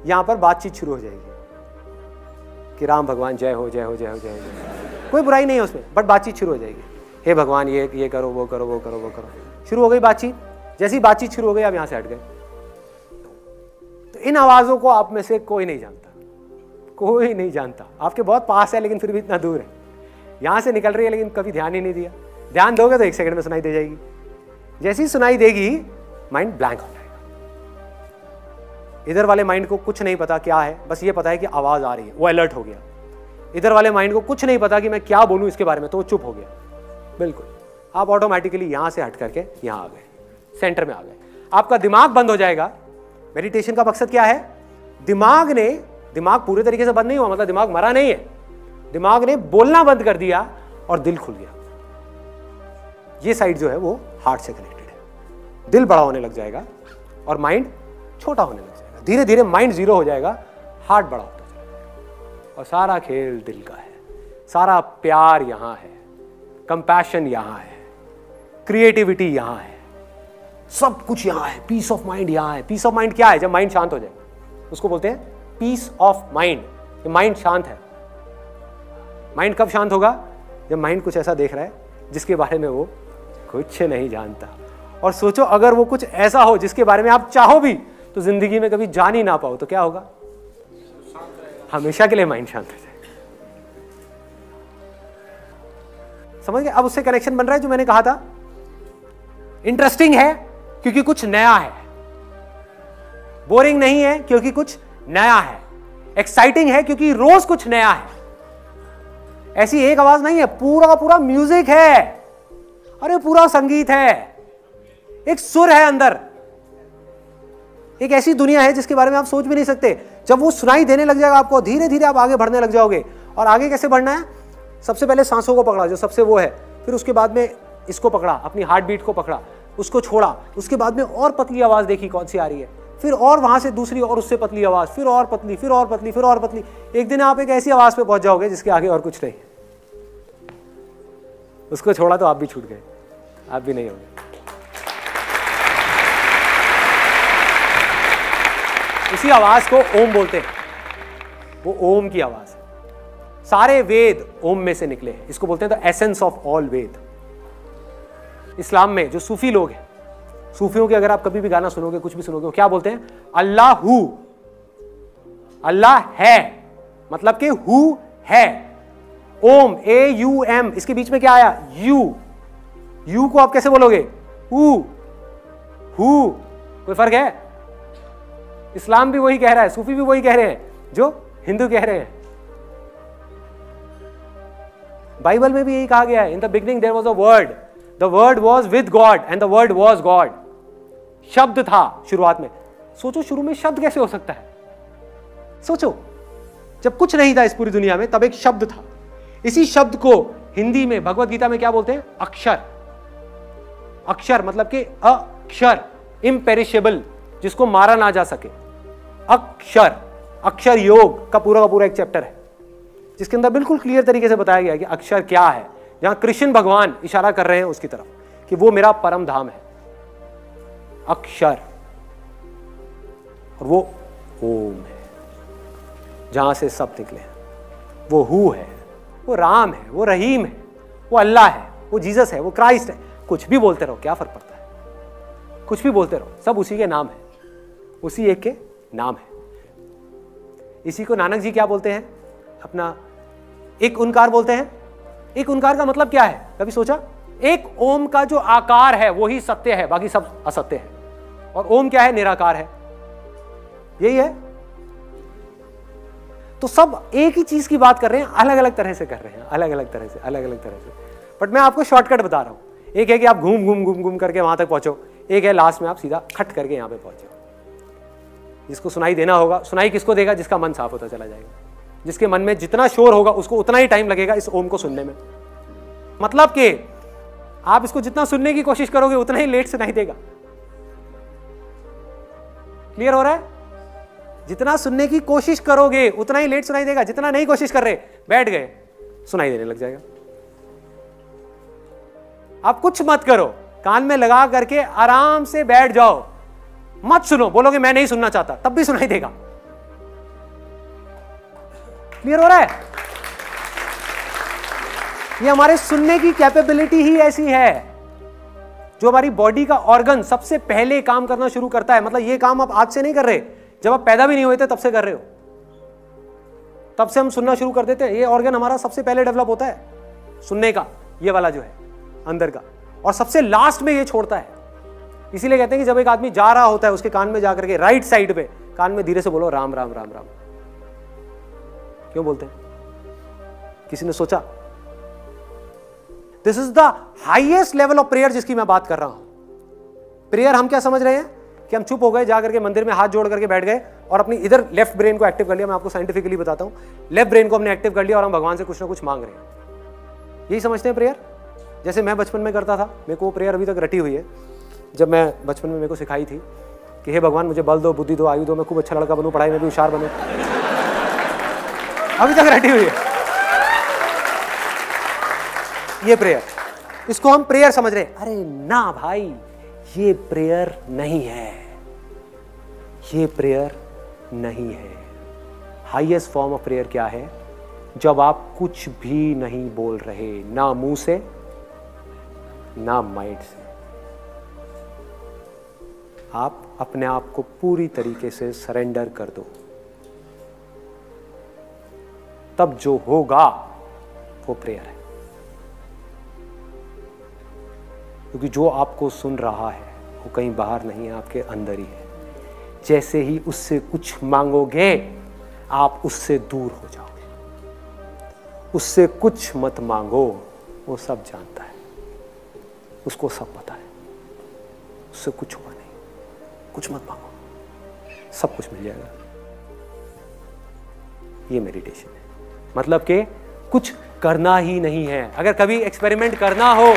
[SPEAKER 1] यहां पर बातचीत शुरू हो जाएगी कि राम भगवान जय हो जय हो जय हो जय हो। कोई बुराई नहीं है उसमें, बट बातचीत शुरू हो जाएगी, हे भगवान ये करो वो करो वो करो वो करो, शुरू हो गई बातचीत। जैसी बातचीत शुरू हो गई आप यहां से हट गए। तो इन आवाजों को आप में से कोई नहीं जानता, कोई नहीं जानता। आपके बहुत पास है लेकिन फिर भी इतना दूर है, यहां से निकल रही है लेकिन कभी ध्यान ही नहीं दिया। ध्यान दोगे तो 1 सेकंड में सुनाई दे जाएगी। जैसी सुनाई देगी माइंड ब्लैंक हो जाएगा। इधर वाले माइंड को कुछ नहीं पता क्या है, बस ये पता है कि आवाज आ रही है, वो अलर्ट हो गया। इधर वाले माइंड को कुछ नहीं पता कि मैं क्या बोलूं इसके बारे में, तो वो चुप हो गया। बिल्कुल, आप ऑटोमेटिकली यहां से हट करके यहां आ गए, सेंटर में आ गए। आपका दिमाग बंद हो जाएगा। मेडिटेशन का मकसद क्या है? दिमाग पूरे तरीके से बंद नहीं हुआ, मतलब दिमाग मरा नहीं है, दिमाग ने बोलना बंद कर दिया और दिल खुल गया। ये साइड जो है वो हार्ट से कनेक्टेड है। दिल बड़ा होने लग जाएगा और माइंड छोटा होने लग जाएगा। धीरे धीरे माइंड 0 हो जाएगा, हार्ट बड़ा होता जाएगा। और सारा खेल दिल का है, सारा प्यार यहां है, कंपैशन यहां है, क्रिएटिविटी यहां है, सब कुछ यहां है, पीस ऑफ माइंड यहां है। पीस ऑफ माइंड क्या है? जब माइंड शांत हो जाए उसको बोलते हैं पीस ऑफ माइंड। माइंड शांत है। माइंड कब शांत होगा? जब माइंड कुछ ऐसा देख रहा है जिसके बारे में वो कुछ नहीं जानता, और सोचो अगर वो कुछ ऐसा हो जिसके बारे में आप चाहो भी तो जिंदगी में कभी जान ही ना पाओ तो क्या होगा? हमेशा के लिए माइंड शांत हो जाए। समझ गए? अब उससे कनेक्शन बन रहा है जो मैंने कहा था। इंटरेस्टिंग है क्योंकि कुछ नया है, बोरिंग नहीं है क्योंकि कुछ नया है, एक्साइटिंग है क्योंकि रोज कुछ नया है। ऐसी एक आवाज नहीं है, पूरा का पूरा म्यूजिक है, अरे पूरा संगीत है, एक सुर है अंदर, एक ऐसी दुनिया है जिसके बारे में आप सोच भी नहीं सकते। जब वो सुनाई देने लग जाएगा आपको, धीरे धीरे आप आगे बढ़ने लग जाओगे। और आगे कैसे बढ़ना है? सबसे पहले सांसों को पकड़ा जो सबसे वो है, फिर उसके बाद में इसको पकड़ा, अपनी हार्ट बीट को पकड़ा, उसको छोड़ा, उसके बाद में और पतली आवाज देखी कौन सी आ रही है, फिर और वहां से दूसरी और उससे पतली आवाज, फिर और पतली, फिर और पतली, फिर और पतली। एक दिन आप एक ऐसी आवाज पे पहुंच जाओगे जिसके आगे और कुछ नहीं। उसको छोड़ा तो आप भी छूट गए, आप भी नहीं होंगे। उसी आवाज को ओम बोलते हैं, वो ओम की आवाज है। सारे वेद ओम में से निकले हैं, इसको बोलते हैं द एसेंस ऑफ ऑल वेद। इस्लाम में जो सूफी लोग हैं, सूफियों के अगर आप कभी भी गाना सुनोगे, कुछ भी सुनोगे, वो क्या बोलते हैं? अल्लाह हु, अल्लाह है, मतलब कि हु है। ओम, AUM, इसके बीच में क्या आया? यू को आप कैसे बोलोगे? हु। कोई फर्क है? इस्लाम भी वही कह रहा है, सूफी भी वही कह रहे हैं जो हिंदू कह रहे हैं। बाइबल में भी यही कहा गया है, in the beginning there was a word, the word was with God and the word was God. शब्द था शुरुआत में। सोचो शुरू में शब्द कैसे हो सकता है? सोचो, जब कुछ नहीं था इस पूरी दुनिया में तब एक शब्द था। इसी शब्द को हिंदी में भगवत गीता में क्या बोलते हैं? अक्षर। अक्षर मतलब कि अक्षर, इम्पेरिशेबल, जिसको मारा ना जा सके। अक्षर, अक्षर योग का पूरा एक चैप्टर है जिसके अंदर बिल्कुल क्लियर तरीके से बताया गया है कि अक्षर क्या है, जहां कृष्ण भगवान इशारा कर रहे हैं उसकी तरफ कि वो मेरा परम धाम है, अक्षर। और वो ओम है, जहां से सब निकले हैं। वो हु है, वो राम है, वो रहीम है, वो अल्लाह है, वो जीसस है, वो क्राइस्ट है। कुछ भी बोलते रहो, क्या फर्क पड़ता है? कुछ भी बोलते रहो, सब उसी के नाम है, उसी एक के नाम है। इसी को नानक जी क्या बोलते हैं? अपना एक ओंकार बोलते हैं। एक ओंकार का मतलब क्या है? कभी सोचा? एक ओम का जो आकार है वो ही सत्य है, बाकी सब असत्य है। और ओम क्या है? निराकार है, यही है। तो सब एक ही चीज की बात कर रहे हैं, अलग अलग तरह से कर रहे हैं, अलग अलग तरह से। बट मैं आपको शॉर्टकट बता रहा हूं। एक है कि आप घूम करके वहां तक पहुंचो, एक है लास्ट में आप सीधा खट करके यहां पे पहुंचो। जिसको सुनाई देना होगा, सुनाई किसको देगा? जिसका मन साफ होता चला जाएगा। जिसके मन में जितना शोर होगा उसको उतना ही टाइम लगेगा इस ओम को सुनने में। मतलब कि आप इसको जितना सुनने की कोशिश करोगे उतना ही लेट सुनाई देगा। क्लियर हो रहा है? जितना सुनने की कोशिश करोगे उतना ही लेट सुनाई देगा। जितना नहीं कोशिश कर रहे, बैठ गए, सुनाई देने लग जाएगा। आप कुछ मत करो, कान में लगा करके आराम से बैठ जाओ, मत सुनो। बोलोगे मैं नहीं सुनना चाहता, तब भी सुनाई देगा। क्लियर हो रहा है? ये हमारे सुनने की कैपेबिलिटी ही ऐसी है। जो हमारी बॉडी का ऑर्गन सबसे पहले काम करना शुरू करता है, मतलब ये काम आप आज से नहीं कर रहे, जब आप पैदा भी नहीं हुए थे तब से कर रहे हो। तब से हम सुनना शुरू कर देते हैं। ये ऑर्गन हमारा सबसे पहले डेवलप होता है सुनने का, ये वाला जो है अंदर का, और सबसे लास्ट में ये छोड़ता है। इसीलिए कहते हैं कि जब एक आदमी जा रहा होता है उसके कान में जाकर के राइट साइड पे कान में धीरे से बोलो राम राम राम राम। क्यों बोलते हैं? किसी ने सोचा? This is the highest level of prayer जिसकी मैं बात कर रहा हूं। प्रेयर हम क्या समझ रहे हैं कि हम चुप हो गए, जाकर के मंदिर में हाथ जोड़ करके बैठ गए और अपनी इधर लेफ्ट ब्रेन को एक्टिव कर लिया। मैं आपको साइंटिफिकली बताता हूं, लेफ्ट ब्रेन को हमने एक्टिव कर लिया और हम भगवान से कुछ ना कुछ मांग रहे हैं। यही समझते हैं प्रेयर। जैसे मैं बचपन में करता था, मेरे को वो प्रेयर अभी तक रटी हुई है। जब मैं बचपन में मेरे को सिखाई थी कि हे भगवान मुझे बल दो, बुद्धि दो, आयु दो, मैं खूब अच्छा लड़का बनूं, पढ़ाई में भी होशियार बनूं। अभी तक रटी हुई है ये प्रेयर। इसको हम प्रेयर समझ रहे हैं। अरे ना भाई, ये प्रेयर नहीं है, ये प्रेयर नहीं है। हाईएस्ट फॉर्म ऑफ प्रेयर क्या है? जब आप कुछ भी नहीं बोल रहे, ना मुंह से ना माइंड से, आप अपने आप को पूरी तरीके से सरेंडर कर दो, तब जो होगा वो प्रेयर है। क्योंकि जो आपको सुन रहा है वो कहीं बाहर नहीं है, आपके अंदर ही है। जैसे ही उससे कुछ मांगोगे आप उससे दूर हो जाओगे। उससे कुछ मत मांगो, वो सब जानता है, उसको सब पता है, उससे कुछ हुआ नहीं। कुछ मत मांगो, सब कुछ मिल जाएगा। ये मेडिटेशन है, मतलब कि कुछ करना ही नहीं है। अगर कभी एक्सपेरिमेंट करना हो,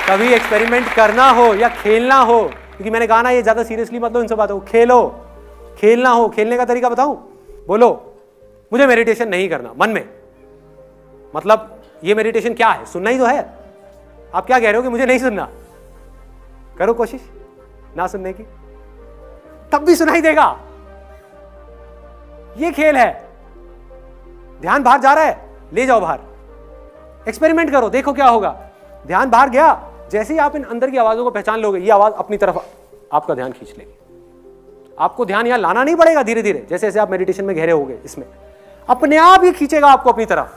[SPEAKER 1] कभी एक्सपेरिमेंट करना हो या खेलना हो, क्योंकि मैंने कहा ना ये ज्यादा सीरियसली मत लो इन सब बातों को, खेलो। खेलना हो, खेलने का तरीका बताऊं? बोलो मुझे मेडिटेशन नहीं करना मन में, मतलब ये मेडिटेशन क्या है? सुनना ही तो है। आप क्या कह रहे हो कि मुझे नहीं सुनना? करो कोशिश ना सुनने की, तब भी सुनाई देगा। ये खेल है। ध्यान बाहर जा रहा है, ले जाओ बाहर, एक्सपेरिमेंट करो, देखो क्या होगा। ध्यान बाहर गया, जैसे ही आप इन अंदर की आवाजों को पहचान लोगे, ये आवाज अपनी तरफ आपका ध्यान खींच लेगी। आपको ध्यान यहां लाना नहीं पड़ेगा, धीरे धीरे जैसे जैसे आप मेडिटेशन में गहरे होगे, इसमें अपने आप ही खींचेगा आपको अपनी तरफ,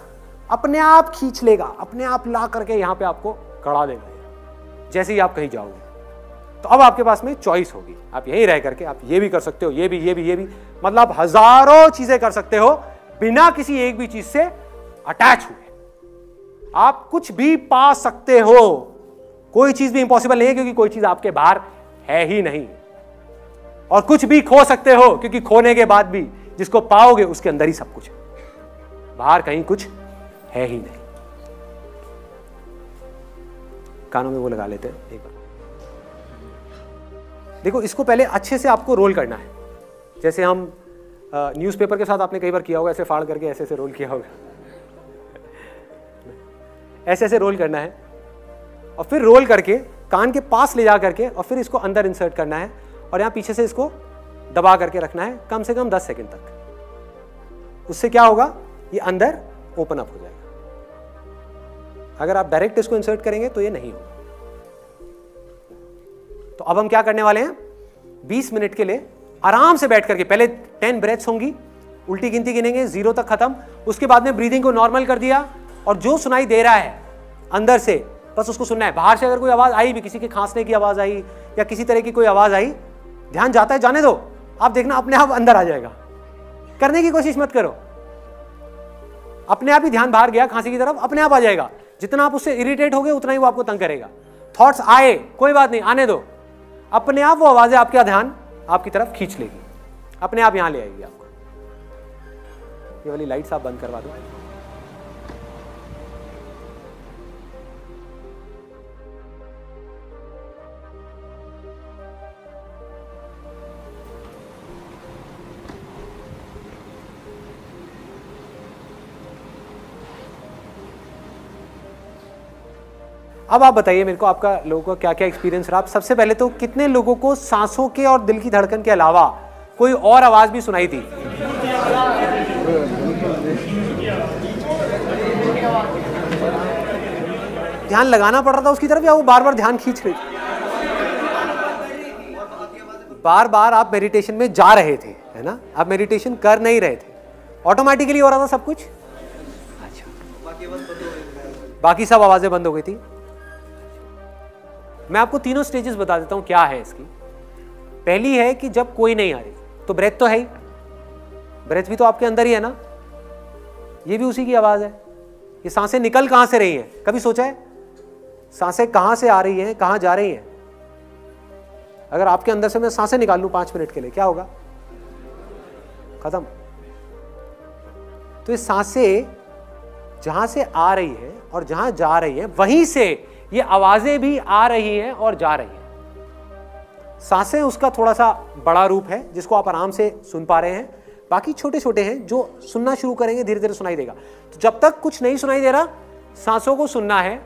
[SPEAKER 1] अपने आप खींच लेगा, अपने आप ला करके यहां पे आपको कड़ा देगा जैसे ही आप कहीं जाओगे। तो अब आपके पास में चॉइस होगी, आप यहीं रह करके आप ये भी कर सकते हो, ये भी, मतलब हजारों चीजें कर सकते हो बिना किसी एक भी चीज से अटैच हुए। आप कुछ भी पा सकते हो, कोई चीज भी इंपॉसिबल नहीं है, क्योंकि कोई चीज आपके बाहर है ही नहीं। और कुछ भी खो सकते हो, क्योंकि खोने के बाद भी जिसको पाओगे उसके अंदर ही सब कुछ है, बाहर कहीं कुछ है ही नहीं। कानों में वो लगा लेते हैं एक बार। देखो, इसको पहले अच्छे से आपको रोल करना है, जैसे हम न्यूज़पेपर के साथ आपने कई बार किया होगा, ऐसे फाड़ करके ऐसे ऐसे रोल किया होगा। ऐसे ऐसे रोल करना है और फिर रोल करके कान के पास ले जा करके और फिर इसको अंदर इंसर्ट करना है और यहाँ पीछे से इसको दबा करके रखना है कम से कम 10 सेकंड तक। उससे क्या होगा, ये अंदर ओपन अप हो जाएगा। अगर आप डायरेक्ट इसको इंसर्ट करेंगे तो ये नहीं होगा। तो अब हम क्या करने वाले हैं, 20 मिनट के लिए आराम से बैठ करके, पहले 10 ब्रेथ्स होंगी, उल्टी गिनती गिनेंगे 0 तक खत्म। उसके बाद में ब्रीदिंग को नॉर्मल कर दिया और जो सुनाई दे रहा है अंदर से बस उसको सुनना है। बाहर से अगर कोई आवाज आई भी, किसी के खांसने की आवाज आई या किसी तरह की कोई आवाज आई, ध्यान जाता है जाने दो, आप देखना अपने आप अंदर आ जाएगा। करने की कोशिश मत करो, अपने आप ही ध्यान बाहर गया खांसी की तरफ, अपने आप आ जाएगा। जितना आप उससे इरिटेट होगे उतना ही वो आपको तंग करेगा। थॉट्स आए, कोई बात नहीं, आने दो, अपने आप वो आवाजें आपका ध्यान आपकी तरफ खींच लेगी, अपने आप यहां ले आएगी आपको। ये वाली लाइट्स आप बंद करवा दो। अब आप बताइए मेरे को, आपका लोगों का क्या क्या एक्सपीरियंस रहा। सबसे पहले तो कितने लोगों को सांसों के और दिल की धड़कन के अलावा कोई और आवाज भी सुनाई थी? ध्यान लगाना पड़ रहा था उसकी तरफ या वो बार बार ध्यान खींच रही थी? बार बार आप मेडिटेशन में जा रहे थे, है ना, आप मेडिटेशन कर नहीं रहे थे, ऑटोमेटिकली हो रहा था सब कुछ। अच्छा, बाकी सब आवाजें बंद हो गई थी। मैं आपको तीनों स्टेजेस बता देता हूं क्या है इसकी। पहली है कि जब कोई नहीं आ रही तो ब्रेथ तो है ही, ब्रेथ भी तो आपके अंदर ही है ना, ये भी उसी की आवाज है। ये सांसें निकल कहां से रही हैं, कभी सोचा है सांसें कहां से आ रही हैं, कहां जा रही हैं? अगर आपके अंदर से मैं सांसें निकाल लूं 5 मिनट के लिए, क्या होगा? खत्म। तो ये सांसें जहां से आ रही है और जहां जा रही है, वहीं से ये आवाजें भी आ रही हैं और जा रही हैं। सांसें उसका थोड़ा सा बड़ा रूप है जिसको आप आराम से सुन पा रहे हैं, बाकी छोटे छोटे हैं जो सुनना शुरू करेंगे धीरे धीरे सुनाई देगा। तो जब तक कुछ नहीं सुनाई दे रहा, सांसों को सुनना है,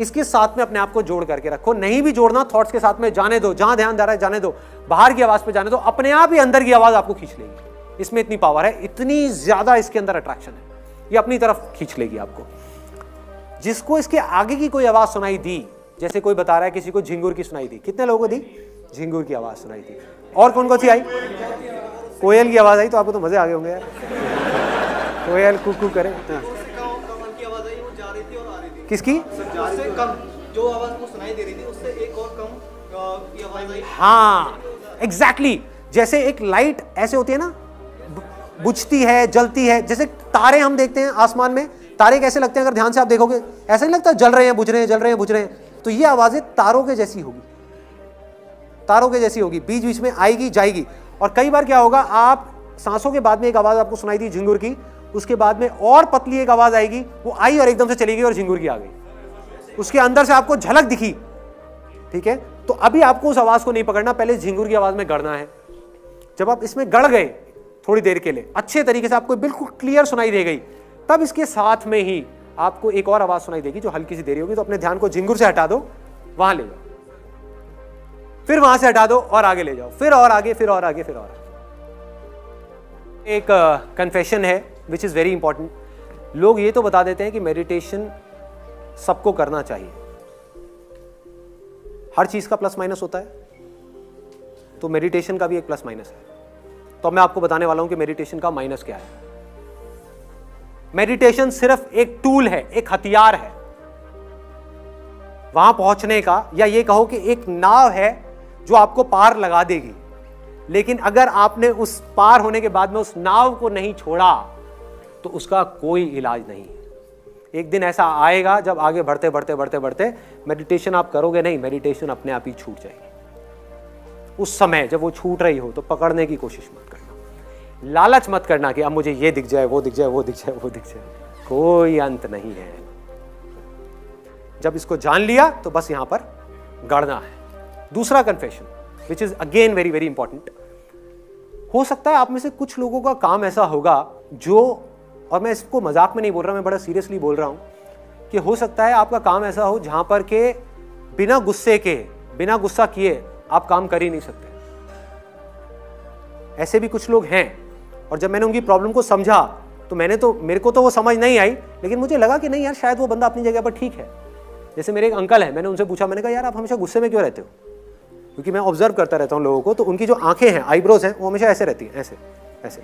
[SPEAKER 1] इसके साथ में अपने आप को जोड़ करके रखो। नहीं भी जोड़ना, थॉट्स के साथ में जाने दो, जहां ध्यान जा रहा है जाने दो, बाहर की आवाज पे जाने दो, अपने आप ही अंदर की आवाज आपको खींच लेगी। इसमें इतनी पावर है, इतनी ज्यादा इसके अंदर अट्रैक्शन है, ये अपनी तरफ खींच लेगी आपको। जिसको इसके आगे की कोई आवाज सुनाई दी जैसे कोई बता रहा है किसी को झिंगुर की सुनाई दी, कितने लोगों को दी? झिंगुर की आवाज सुनाई दी। और कौन कौन सी आई? कोयल की आवाज आई, तो आपको तो मजे आ गए होंगे यार। कोयल कुकू करे। किसकी?
[SPEAKER 3] जो आवाज वो सुनाई दे रही थी उससे एक और कम की आवाज आई।
[SPEAKER 1] हाँ एग्जैक्टली, जैसे एक लाइट ऐसे होती है ना, बुझती है, जलती है। जैसे तारे हम देखते हैं आसमान में, तारे कैसे लगते हैं अगर ध्यान से आप देखोगे? ऐसा नहीं लगता जल रहे हैं, बुझ रहे हैं, जल रहे हैं, बुझ रहे हैं। तो ये आवाजें तारों के जैसी होगी, तारों के जैसी होगी, बीच बीच में आएगी जाएगी। और कई बार क्या होगा, आप सांसों के बाद में एक आवाज आपको सुनाई दी झिंगुर की, उसके बाद में और पतली एक आवाज आएगी, वो आई और एकदम से चली गई और झिंगुर की आ गई। उसके अंदर से आपको झलक दिखी, ठीक है? तो अभी आपको उस आवाज को नहीं पकड़ना, पहले झिंगुर की आवाज में गड़ना है। जब आप इसमें गड़ गए थोड़ी देर के लिए, अच्छे तरीके से आपको बिल्कुल क्लियर सुनाई दे गई, तब इसके साथ में ही आपको एक और आवाज सुनाई देगी जो हल्की सी देरी होगी। तो अपने ध्यान को झिंगुर से हटा दो, वहां ले जाओ, फिर वहां से हटा दो और आगे ले जाओ, फिर और आगे, फिर और आगे, फिर और आगे। एक कन्फेशन है विच इज वेरी इंपॉर्टेंट। लोग ये तो बता देते हैं कि मेडिटेशन सबको करना चाहिए, हर चीज का प्लस माइनस होता है, तो मेडिटेशन का भी एक प्लस माइनस है। तो मैं आपको बताने वाला हूं कि मेडिटेशन का माइनस क्या है। मेडिटेशन सिर्फ एक टूल है, एक हथियार है वहां पहुंचने का, या ये कहो कि एक नाव है जो आपको पार लगा देगी। लेकिन अगर आपने उस पार होने के बाद में उस नाव को नहीं छोड़ा तो उसका कोई इलाज नहीं है। एक दिन ऐसा आएगा जब आगे बढ़ते बढ़ते बढ़ते बढ़ते मेडिटेशन आप करोगे नहीं, मेडिटेशन अपने आप ही छूट जाएगी। उस समय जब वो छूट रही हो तो पकड़ने की कोशिश मत करना, लालच मत करना कि अब मुझे ये दिख जाए, वो दिख जाए, वो दिख जाए, वो दिख जाए। कोई अंत नहीं है। जब इसको जान लिया तो बस यहां पर गड़ना है। दूसरा confession which is again very very important. हो सकता है आप में से कुछ लोगों का काम ऐसा होगा जो, और मैं इसको मजाक में नहीं बोल रहा, मैं बड़ा सीरियसली बोल रहा हूं, कि हो सकता है आपका काम ऐसा हो जहां पर के बिना गुस्से के, बिना गुस्सा किए आप काम कर ही नहीं सकते। ऐसे भी कुछ लोग हैं। और जब मैंने उनकी प्रॉब्लम को समझा तो मेरे को तो वो समझ नहीं आई, लेकिन मुझे लगा कि नहीं यार, शायद वो बंदा अपनी जगह पर ठीक है। जैसे मेरे एक अंकल है, मैंने उनसे पूछा, मैंने कहा यार आप हमेशा गुस्से में क्यों रहते हो? क्योंकि मैं ऑब्जर्व करता रहता हूँ लोगों को, तो उनकी जो आंखें हैं, आईब्रोज हैं, वो हमेशा ऐसे रहती हैं, ऐसे ऐसे।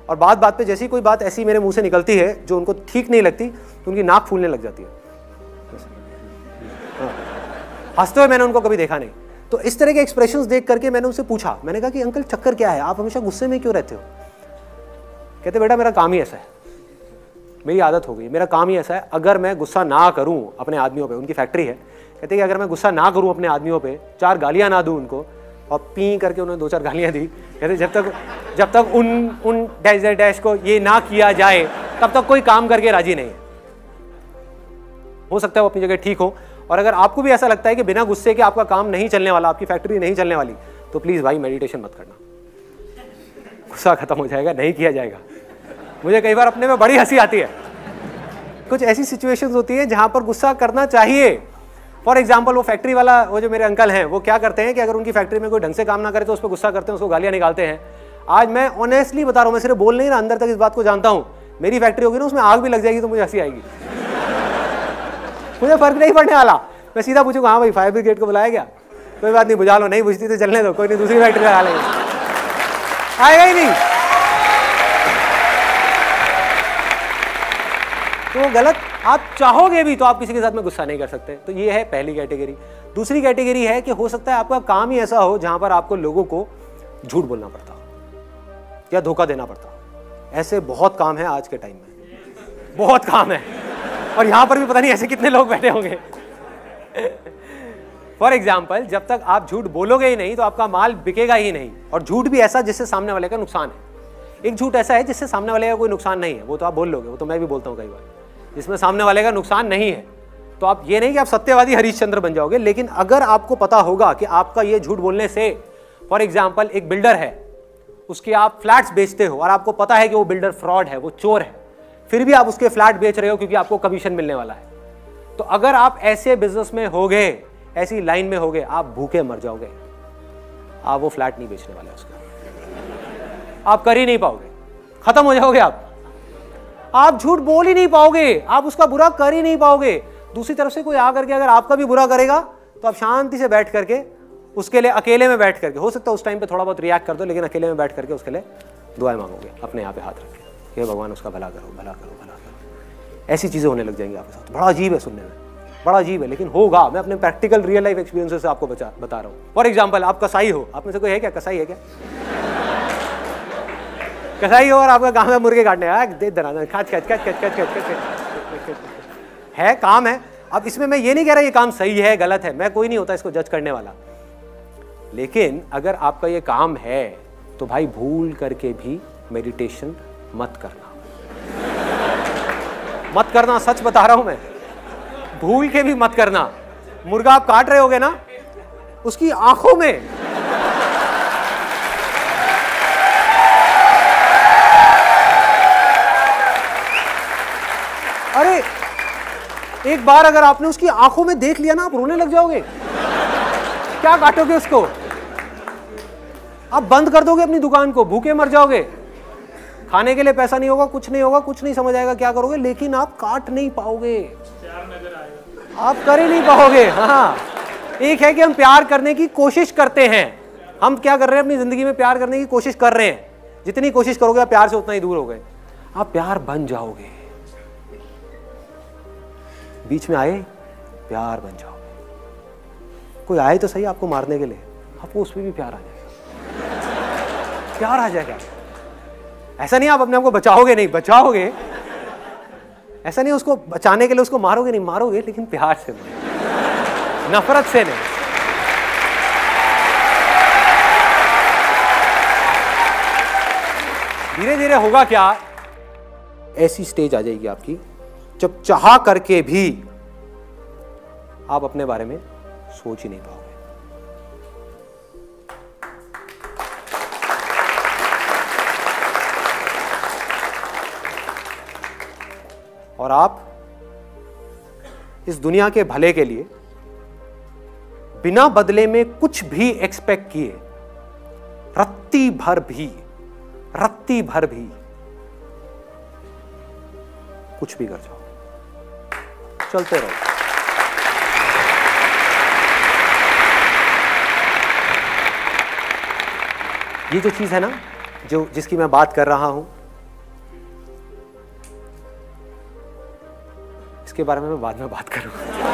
[SPEAKER 1] और बात बात पे जैसी कोई बात ऐसी मेरे मुंह से निकलती है जो उनको ठीक नहीं लगती, तो उनकी नाक फूलने लग जाती है। हंसते हुए मैंने उनको कभी देखा नहीं। तो इस तरह के एक्सप्रेशंस देख करके मैंने उनसे पूछा, मैंने कहा कि अंकल चक्कर क्या है, आप हमेशा गुस्से में क्यों रहते हो? कहते बेटा मेरा काम ही ऐसा है, मेरी आदत हो गई, मेरा काम ही ऐसा है, अगर मैं गुस्सा ना करूं अपने आदमियों पे, उनकी फैक्ट्री है, कहते कि अगर मैं गुस्सा ना करूं अपने आदमियों पे, 4 गालियां ना दूं उनको, और पी करके उन्होंने 2-4 गालियां दी, कहते जब तक उन डैश को ये ना किया जाए तब तक कोई काम करके राजी नहीं है। हो सकता है वो अपनी जगह ठीक हो। और अगर आपको भी ऐसा लगता है कि बिना गुस्से के आपका काम नहीं चलने वाला, आपकी फैक्ट्री नहीं चलने वाली, तो प्लीज भाई मेडिटेशन मत करना, गुस्सा खत्म हो जाएगा, नहीं किया जाएगा। मुझे कई बार अपने में बड़ी हंसी आती है। कुछ ऐसी सिचुएशंस होती है जहां पर गुस्सा करना चाहिए। फॉर एग्जाम्पल वो फैक्ट्री वाला, वो जो मेरे अंकल हैं, वो क्या करते हैं कि अगर उनकी फैक्ट्री में कोई ढंग से काम ना करे तो उस पर गुस्सा करते हैं, उसको गालियां निकालते हैं। आज मैं ऑनेस्टली बता रहा हूं, मैं सिर्फ बोल नहीं रहा, अंदर तक इस बात को जानता हूं, मेरी फैक्ट्री होगी ना, उसमें आग भी लग जाएगी तो मुझे हंसी आएगी। मुझे फर्क नहीं पड़ने वाला, मैं सीधा पूछूंगा हाँ भाई फायर ब्रिगेड को बुलाया गया, कोई बात नहीं, बुझा लो, नहीं बुझती तो चलने दो, कोई नहीं, दूसरी फैक्ट्री लगा लेंगे, आएगा ही नहीं। तो वो गलत, आप चाहोगे भी तो आप किसी के साथ में गुस्सा नहीं कर सकते। तो ये है पहली कैटेगरी। दूसरी कैटेगरी है कि हो सकता है आपका काम ही ऐसा हो जहां पर आपको लोगों को झूठ बोलना पड़ता हो या धोखा देना पड़ता हो। ऐसे बहुत काम है आज के टाइम में, बहुत काम है, और यहां पर भी पता नहीं ऐसे कितने लोग बैठे होंगे। फॉर एग्जाम्पल, जब तक आप झूठ बोलोगे ही नहीं तो आपका माल बिकेगा ही नहीं। और झूठ भी ऐसा जिससे सामने वाले का नुकसान है। एक झूठ ऐसा है जिससे सामने वाले का कोई नुकसान नहीं है, वो तो आप बोल लोगे, वो तो मैं भी बोलता हूँ कई बार, जिसमें सामने वाले का नुकसान नहीं है। तो आप ये नहीं कि आप सत्यवादी हरीशचंद्र बन जाओगे, लेकिन अगर आपको पता होगा कि आपका ये झूठ बोलने से, फॉर एग्जाम्पल एक बिल्डर है, उसके आप फ्लैट्स बेचते हो और आपको पता है कि वो बिल्डर फ्रॉड है, वो चोर है, फिर भी आप उसके फ्लैट बेच रहे हो क्योंकि आपको कमीशन मिलने वाला है। तो अगर आप ऐसे बिजनेस में होगे, ऐसी लाइन में होगे, आप भूखे मर जाओगे, आप वो फ्लैट नहीं बेचने वाले उसका, आप कर ही नहीं पाओगे, खत्म हो जाओगे आप झूठ बोल ही नहीं पाओगे, आप उसका बुरा कर ही नहीं पाओगे। दूसरी तरफ से कोई आकर के अगर आपका भी बुरा करेगा तो आप शांति से बैठ करके उसके लिए अकेले में बैठ करके, हो सकता है उस टाइम पे थोड़ा बहुत रिएक्ट कर दो, लेकिन अकेले में बैठ करके उसके लिए दुआएं मांगोगे अपने यहाँ पे हाथ रख के, हे भगवान उसका भला करो, भला करो, भला करो। ऐसी चीज़ें होने लग जाएंगी आपके साथ। बड़ा अजीब है सुनने में, बड़ा अजीब है, लेकिन होगा। मैं अपने प्रैक्टिकल रियल लाइफ एक्सपीरियंसेस से आपको बता रहा हूँ। फॉर एग्जाम्पल, आप कसाई हो, आप में से कोई है क्या कसाई है क्या? कसाई हो और आपका काम है मुर्गे काटने, है काम है। अब इसमें मैं ये नहीं कह रहा ये काम सही है गलत है, मैं कोई नहीं होता इसको जज करने वाला, लेकिन अगर आपका ये काम है तो भाई भूल करके भी मेडिटेशन मत करना, मत करना, सच बता रहा हूं मैं, भूल के भी मत करना। मुर्गा आप काट रहे होगे ना, उसकी आंखों में अरे एक बार अगर आपने उसकी आंखों में देख लिया ना, आप रोने लग जाओगे। क्या काटोगे उसको? आप बंद कर दोगे अपनी दुकान को, भूखे मर जाओगे, खाने के लिए पैसा नहीं होगा, कुछ नहीं होगा, कुछ नहीं समझ आएगा क्या करोगे, लेकिन आप काट नहीं पाओगे, आप कर ही नहीं पाओगे। हाँ, एक है कि हम प्यार करने की कोशिश करते हैं, हम क्या कर रहे हैं अपनी जिंदगी में, प्यार करने की कोशिश कर रहे हैं। जितनी कोशिश करोगे आप प्यार से उतना ही दूर हो गए। आप प्यार बन जाओगे, बीच में आए प्यार बन जाओगे। कोई आए तो सही आपको मारने के लिए, आपको उसमें भी प्यार आ जाएगा, प्यार आ जाएगा। ऐसा नहीं आप अपने आप को बचाओगे, नहीं बचाओगे, ऐसा नहीं उसको बचाने के लिए उसको मारोगे, नहीं मारोगे, लेकिन प्यार से, नफरत से नहीं। धीरे धीरे होगा क्या, ऐसी स्टेज आ जाएगी आपकी जब चाह करके भी आप अपने बारे में सोच ही नहीं पाओगे। और आप इस दुनिया के भले के लिए बिना बदले में कुछ भी एक्सपेक्ट किए रत्ती भर भी कुछ भी कर जाओ, चलते रहो। ये जो चीज है ना, जो जिसकी मैं बात कर रहा हूं, इसके बारे में मैं बाद में बात करूंगा।